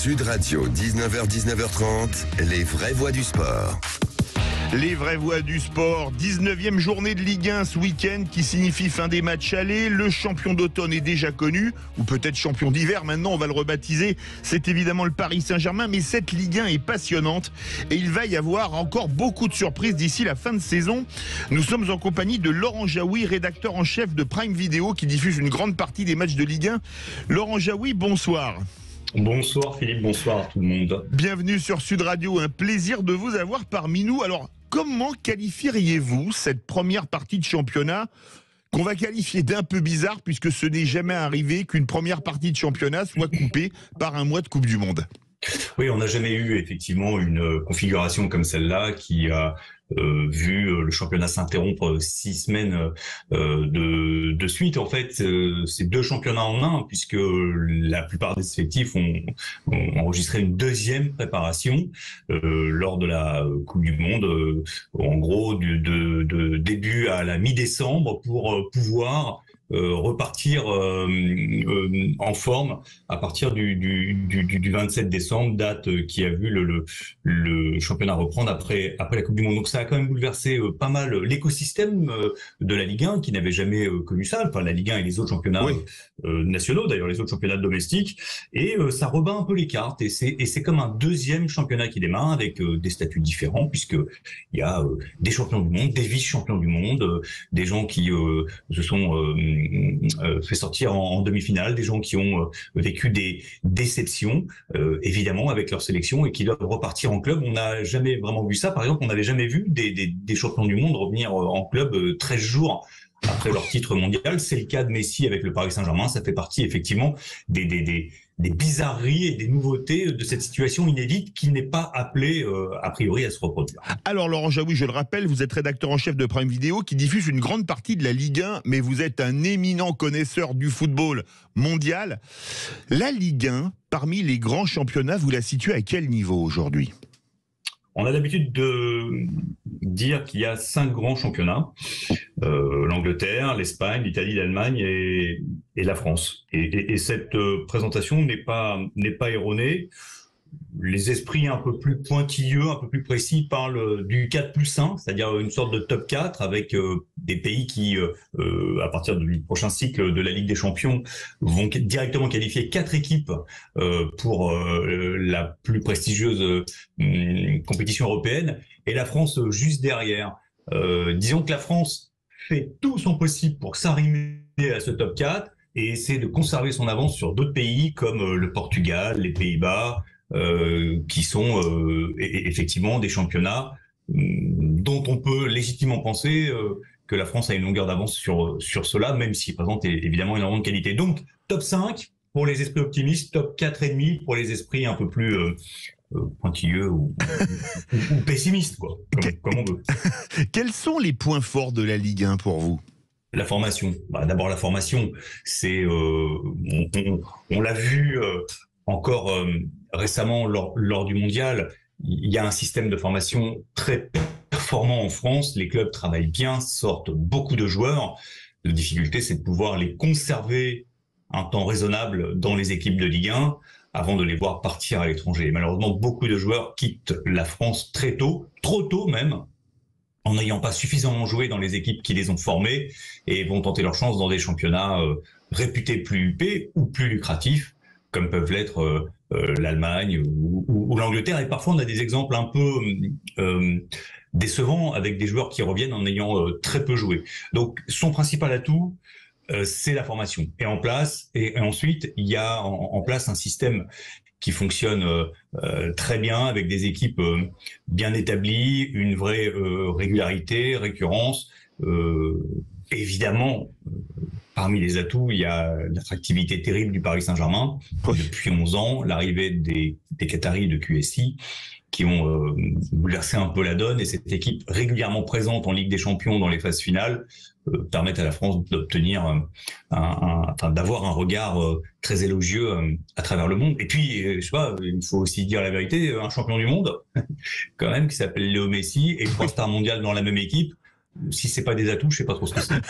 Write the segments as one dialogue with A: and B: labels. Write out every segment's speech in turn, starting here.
A: Sud Radio, 19h-19h30, les vraies voix du sport.
B: Les vraies voix du sport, 19e journée de Ligue 1 ce week-end qui signifie fin des matchs allés. Le champion d'automne est déjà connu, ou peut-être champion d'hiver maintenant, on va le rebaptiser. C'est évidemment le Paris Saint-Germain, mais cette Ligue 1 est passionnante et il va y avoir encore beaucoup de surprises d'ici la fin de saison. Nous sommes en compagnie de Laurent Jaoui, rédacteur en chef de Prime Video qui diffuse une grande partie des matchs de Ligue 1. Laurent Jaoui, bonsoir.
C: Bonsoir Philippe, bonsoir à tout le monde.
B: Bienvenue sur Sud Radio, un plaisir de vous avoir parmi nous. Alors, comment qualifieriez-vous cette première partie de championnat qu'on va qualifier d'un peu bizarre puisque ce n'est jamais arrivé qu'une première partie de championnat soit coupée par un mois de Coupe du Monde?
C: Oui, on n'a jamais eu effectivement une configuration comme celle-là qui a vu le championnat s'interrompre 6 semaines de suite. En fait, c'est 2 championnats en un, puisque la plupart des effectifs ont enregistré une deuxième préparation lors de la Coupe du Monde, en gros de début à la mi-décembre, pour pouvoir repartir en forme à partir du 27 décembre, date qui a vu le championnat reprendre après la Coupe du Monde. Donc ça a quand même bouleversé pas mal l'écosystème de la Ligue 1 qui n'avait jamais connu ça. Enfin, la Ligue 1 et les autres championnats nationaux, d'ailleurs les autres championnats domestiques, et ça rebat un peu les cartes. Et c'est comme un deuxième championnat qui démarre avec des statuts différents, puisque il y a des champions du monde, des vice-champions du monde, des gens qui se sont fait sortir en demi-finale, des gens qui ont vécu des déceptions, évidemment, avec leur sélection et qui doivent repartir en club. On n'a jamais vraiment vu ça. Par exemple, on n'avait jamais vu des champions du monde revenir en club 13 jours après leur titre mondial. C'est le cas de Messi avec le Paris Saint-Germain. Ça fait partie effectivement des bizarreries et des nouveautés de cette situation inédite qui n'est pas appelée a priori à se reproduire.
B: Alors Laurent Jaoui, je le rappelle, vous êtes rédacteur en chef de Prime Video qui diffuse une grande partie de la Ligue 1, mais vous êtes un éminent connaisseur du football mondial. La Ligue 1, parmi les grands championnats, vous la situez à quel niveau aujourd'hui ?
C: On a l'habitude de dire qu'il y a 5 grands championnats, l'Angleterre, l'Espagne, l'Italie, l'Allemagne et la France. Et cette présentation n'est pas erronée. Les esprits un peu plus pointilleux, un peu plus précis parlent du 4+1, c'est-à-dire une sorte de top 4 avec des pays qui, à partir du prochain cycle de la Ligue des Champions, vont directement qualifier 4 équipes pour la plus prestigieuse compétition européenne, et la France juste derrière. Disons que la France fait tout son possible pour s'arrimer à ce top 4 et essaie de conserver son avance sur d'autres pays comme le Portugal, les Pays-Bas, qui sont effectivement des championnats dont on peut légitimement penser que la France a une longueur d'avance sur cela, même s'il présente évidemment énormément de qualité. Donc, top 5 pour les esprits optimistes, top 4,5 pour les esprits un peu plus pointilleux ou pessimistes, quoi, comme on veut.
B: Quels sont les points forts de la Ligue 1 pour vous ?
C: La formation. D'abord, la formation, c'est on l'a vu encore récemment lors du mondial. Il y a un système de formation très performant en France. Les clubs travaillent bien, sortent beaucoup de joueurs. La difficulté, c'est de pouvoir les conserver un temps raisonnable dans les équipes de Ligue 1 avant de les voir partir à l'étranger. Malheureusement, beaucoup de joueurs quittent la France très tôt, trop tôt même, en n'ayant pas suffisamment joué dans les équipes qui les ont formés, et vont tenter leur chance dans des championnats réputés plus huppés ou plus lucratifs, comme peuvent l'être l'Allemagne ou l'Angleterre. Et parfois, on a des exemples un peu décevants avec des joueurs qui reviennent en ayant très peu joué. Donc, son principal atout, c'est la formation. Et ensuite, il y a en place un système qui fonctionne très bien, avec des équipes bien établies, une vraie régularité, récurrence. Évidemment, parmi les atouts, il y a l'attractivité terrible du Paris Saint-Germain. Depuis 11 ans, l'arrivée des Qataris de QSI qui ont bouleversé un peu la donne, et cette équipe régulièrement présente en Ligue des Champions dans les phases finales permettent à la France d'obtenir d'avoir un regard très élogieux à travers le monde. Et puis, je sais pas, il faut aussi dire la vérité, un champion du monde, quand même, qui s'appelle Léo Messi, et 3 stars mondiales dans la même équipe. si c'est pas des atouts, je sais pas trop ce que c'est.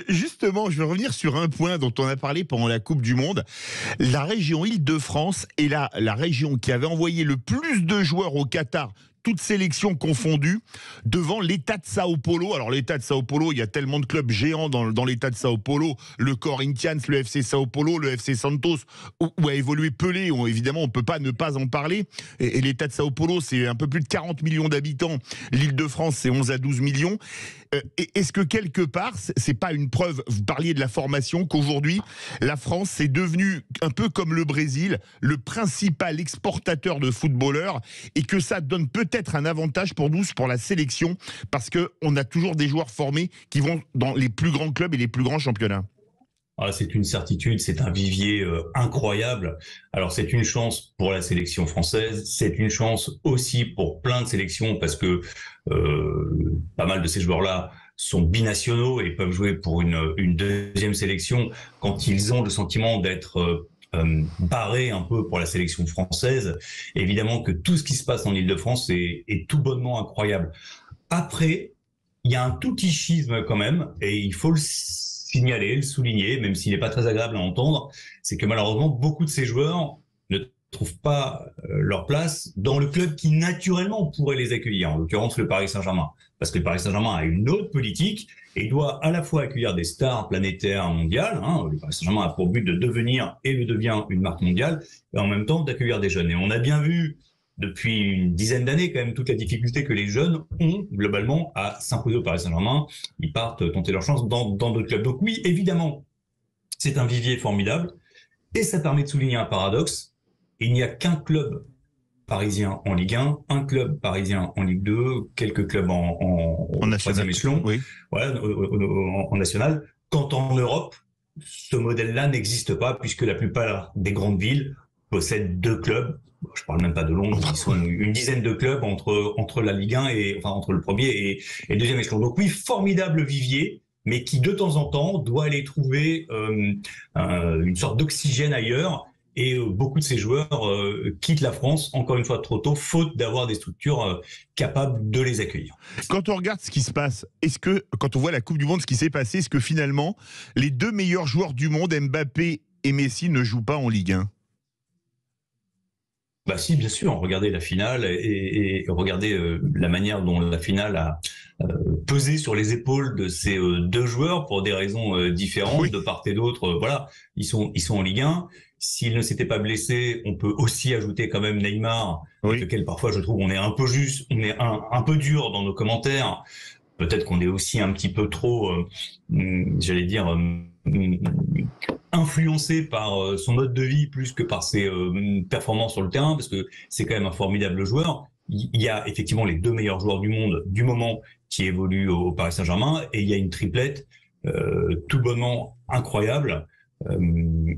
B: Justement, je vais revenir sur un point dont on a parlé pendant la Coupe du Monde. La région Île-de-France est la région qui avait envoyé le plus de joueurs au Qatar, toutes sélections confondues, devant l'État de Sao Paulo. Alors l'État de Sao Paulo, il y a tellement de clubs géants dans l'État de Sao Paulo, le Corinthians, le FC Sao Paulo, le FC Santos, où a évolué Pelé, évidemment on ne peut pas ne pas en parler. Et l'État de Sao Paulo, c'est un peu plus de 40 millions d'habitants. L'Île-de-France, c'est 11 à 12 millions. Est-ce que quelque part, c'est pas une preuve, vous parliez de la formation, qu'aujourd'hui, la France, c'est devenu un peu comme le Brésil, le principal exportateur de footballeurs, et que ça donne peut-être un avantage pour nous, pour la sélection, parce qu'on a toujours des joueurs formés qui vont dans les plus grands clubs et les plus grands championnats?
C: Ah, c'est une certitude, c'est un vivier incroyable. Alors c'est une chance pour la sélection française, c'est une chance aussi pour plein de sélections parce que pas mal de ces joueurs-là sont binationaux et peuvent jouer pour une deuxième sélection quand ils ont le sentiment d'être barrés un peu pour la sélection française. Évidemment que tout ce qui se passe en Île-de-France est tout bonnement incroyable. Après, il y a un tout petit schisme quand même et il faut le signaler, le souligner, même s'il n'est pas très agréable à entendre, c'est que malheureusement, beaucoup de ces joueurs ne trouvent pas leur place dans le club qui naturellement pourrait les accueillir, en l'occurrence le Paris Saint-Germain. Parce que le Paris Saint-Germain a une autre politique et il doit à la fois accueillir des stars planétaires mondiales, le Paris Saint-Germain a pour but de devenir et le devient une marque mondiale, et en même temps d'accueillir des jeunes. Et on a bien vu depuis une dizaine d'années, quand même, toute la difficulté que les jeunes ont, globalement, à s'imposer au Paris Saint-Germain. Ils partent tenter leur chance dans d'autres clubs. Donc oui, évidemment, c'est un vivier formidable. Et ça permet de souligner un paradoxe. Il n'y a qu'un club parisien en Ligue 1, un club parisien en Ligue 2, quelques clubs en troisième échelon, oui. Voilà, en national. Quand en Europe, ce modèle-là n'existe pas, puisque la plupart des grandes villes possèdent deux clubs. Je parle même pas de Londres, ils sont une dizaine de clubs entre la Ligue 1 entre le premier et le deuxième échelon. Donc oui, formidable vivier, mais qui de temps en temps doit aller trouver une sorte d'oxygène ailleurs. Et beaucoup de ces joueurs quittent la France, encore une fois trop tôt, faute d'avoir des structures capables de les accueillir.
B: Quand on regarde ce qui se passe, est-ce que, quand on voit la Coupe du Monde, ce qui s'est passé, est-ce que finalement, les deux meilleurs joueurs du monde, Mbappé et Messi, ne jouent pas en Ligue 1?
C: Bah si, bien sûr. Regardez la finale et regardez la manière dont la finale a pesé sur les épaules de ces deux joueurs pour des raisons différentes, oui. De part et d'autre. Voilà, ils sont en Ligue 1. S'ils ne s'étaient pas blessés, on peut aussi ajouter quand même Neymar, oui. Avec lequel parfois je trouve on est un peu juste, on est un peu dur dans nos commentaires. Peut-être qu'on est aussi un petit peu trop, j'allais dire, influencé par son mode de vie plus que par ses performances sur le terrain, parce que c'est quand même un formidable joueur. Il y a effectivement les deux meilleurs joueurs du monde du moment qui évoluent au Paris Saint-Germain, et il y a une triplette tout bonnement incroyable.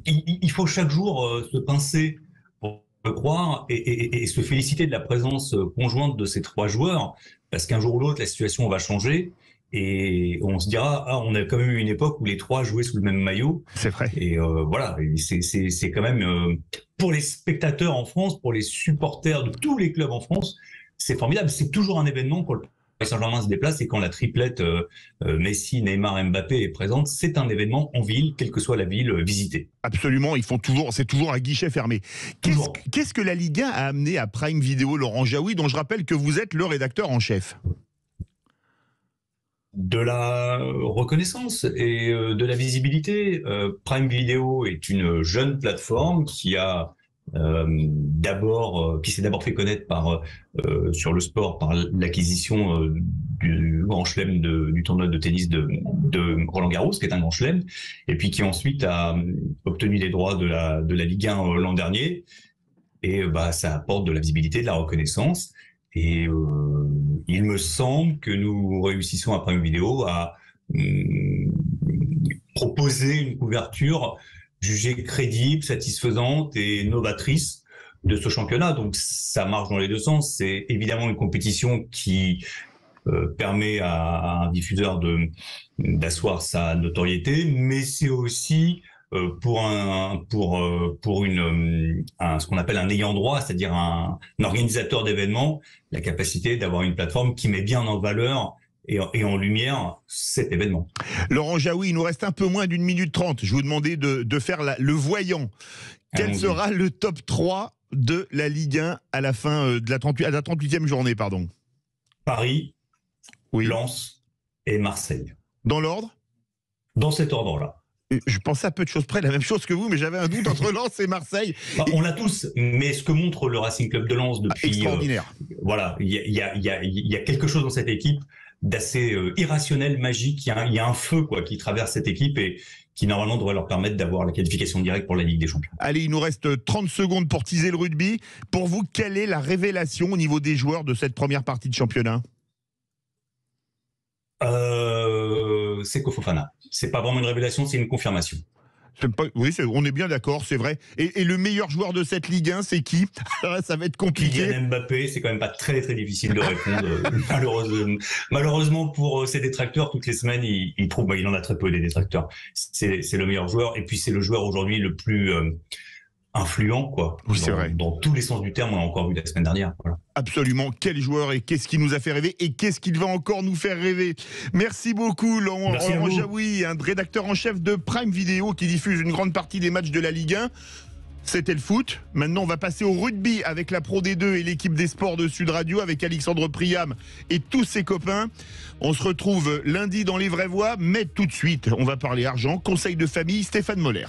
C: Il faut chaque jour se pincer pour le croire et se féliciter de la présence conjointe de ces trois joueurs, parce qu'un jour ou l'autre, la situation va changer et on se dira, ah, on a quand même eu une époque où les trois jouaient sous le même maillot.
B: C'est vrai. Et
C: voilà, c'est quand même, pour les spectateurs en France, pour les supporters de tous les clubs en France, c'est formidable. C'est toujours un événement quand le Paris Saint-Germain se déplace et quand la triplette Messi, Neymar, Mbappé est présente, c'est un événement en ville, quelle que soit la ville visitée.
B: Absolument, c'est toujours à guichet fermé. Qu'est-ce que la Ligue 1 a amené à Prime Video, Laurent Jaoui, dont je rappelle que vous êtes le rédacteur en chef?
C: De la reconnaissance et de la visibilité. Prime Video est une jeune plateforme qui a qui s'est d'abord fait connaître sur le sport par l'acquisition du grand chelem du tournoi de tennis de Roland Garros, qui est un grand chelem, et puis qui ensuite a obtenu les droits de la Ligue 1 l'an dernier, et ça apporte de la visibilité, de la reconnaissance. Et il me semble que nous réussissons à Prime Video à proposer une couverture jugée crédible, satisfaisante et novatrice de ce championnat. Donc ça marche dans les deux sens. C'est évidemment une compétition qui permet à un diffuseur d'asseoir sa notoriété, mais c'est aussi pour ce qu'on appelle un ayant droit, c'est-à-dire un organisateur d'événements, la capacité d'avoir une plateforme qui met bien en valeur et en lumière cet événement.
B: Laurent Jaoui, il nous reste un peu moins d'une minute 30. Je vous demandais de faire le voyant. Quel sera le top 3 de la Ligue 1 à la fin de la 38e journée, pardon?
C: Paris,
B: oui.
C: Lens et Marseille.
B: Dans l'ordre?
C: Dans cet ordre-là.
B: Je pensais à peu de choses près, la même chose que vous, mais j'avais un doute entre Lens et Marseille.
C: On l'a tous, mais ce que montre le Racing Club de Lens depuis...
B: extraordinaire.
C: Voilà, il y a quelque chose dans cette équipe d'assez irrationnel, magique. Il y a un feu qui traverse cette équipe et qui normalement devrait leur permettre d'avoir la qualification directe pour la Ligue des Champions.
B: Allez, il nous reste 30 secondes pour teaser le rugby. Pour vous, quelle est la révélation au niveau des joueurs de cette première partie de championnat?
C: C'est Fofana. C'est pas vraiment une révélation, c'est une confirmation.
B: Oui, on est bien d'accord, c'est vrai. Et le meilleur joueur de cette Ligue 1, c'est qui? Ça va être compliqué.
C: Kylian Mbappé, c'est quand même pas très difficile de répondre. Malheureusement pour ses détracteurs, toutes les semaines, il trouve, il en a très peu des détracteurs. C'est le meilleur joueur, et puis c'est le joueur aujourd'hui le plus influent,
B: Oui, c'est vrai.
C: Dans tous les sens du terme, on l'a encore vu la semaine dernière. Voilà.
B: Absolument. Quel joueur, et qu'est-ce qui nous a fait rêver, et qu'est-ce qu'il va encore nous faire rêver. Merci beaucoup, Laurent Jaoui, un rédacteur en chef de Prime Video qui diffuse une grande partie des matchs de la Ligue 1. C'était le foot. Maintenant, on va passer au rugby avec la Pro D2 et l'équipe des sports de Sud Radio avec Alexandre Priam et tous ses copains. On se retrouve lundi dans Les Vraies Voix, mais tout de suite, on va parler argent. Conseil de famille, Stéphane Moller.